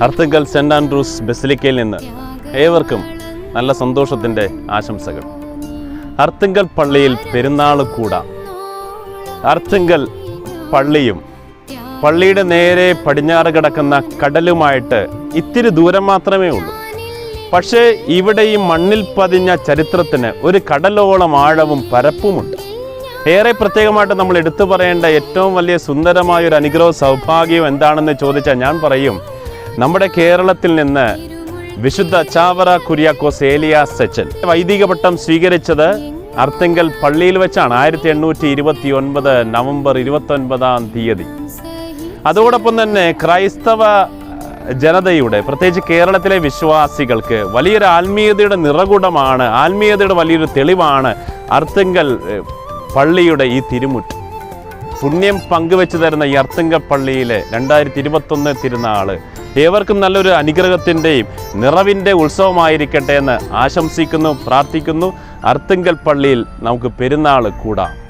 Arthunkal saint Andrews ബസിലിക്കയിൽ നിന്ന് ഏവർക്കും നല്ല സന്തോഷത്തിൻ്റെ ആശംസകൾ. അർത്തുങ്കൽ പള്ളിയിൽ പെരുന്നാൾ കൂടാം. അർത്തുങ്കൽ പള്ളിയും പള്ളിയുടെ നേരെ പടിഞ്ഞാറ് കിടക്കുന്ന കടലുമായിട്ട് ഇത്തിരി ദൂരം മാത്രമേ ഉള്ളൂ. പക്ഷേ ഇവിടെ ഈ മണ്ണിൽ പതിഞ്ഞ ചരിത്രത്തിന് ഒരു കടലോളം ആഴവും പരപ്പുമുണ്ട്. ഏറെ പ്രത്യേകമായിട്ട് നമ്മൾ എടുത്തു പറയേണ്ട ഏറ്റവും വലിയ സുന്ദരമായൊരു അനുഗ്രഹവും സൗഭാഗ്യവും എന്താണെന്ന് ചോദിച്ചാൽ ഞാൻ പറയും, നമ്മുടെ കേരളത്തിൽ നിന്ന് വിശുദ്ധ ചാവറ കുര്യാക്കോസ് ഏലിയാസ് അച്ഛൻ വൈദിക പട്ടം സ്വീകരിച്ചത് അർത്തുങ്കൽ പള്ളിയിൽ വെച്ചാണ് 1829 നവംബർ 29 അതോടൊപ്പം തന്നെ ക്രൈസ്തവ ജനതയുടെ, പ്രത്യേകിച്ച് കേരളത്തിലെ വിശ്വാസികൾക്ക് വലിയൊരു ആത്മീയതയുടെ നിറകുടമാണ്, ആത്മീയതയുടെ വലിയൊരു തെളിവാണ് അർത്തുങ്കൽ പള്ളിയുടെ ഈ തിരുമുറ്റ്. പുണ്യം പങ്കുവെച്ചു തരുന്ന ഈ അർത്തുങ്കൽ പള്ളിയിലെ 2021 തിരുനാള് ഏവർക്കും നല്ലൊരു അനുഗ്രഹത്തിൻ്റെയും നിറവിൻ്റെ ഉത്സവമായിരിക്കട്ടെ എന്ന് ആശംസിക്കുന്നു, പ്രാർത്ഥിക്കുന്നു. അർത്തുങ്കൽ പള്ളിയിൽ നമുക്ക് പെരുന്നാൾ കൂടാം.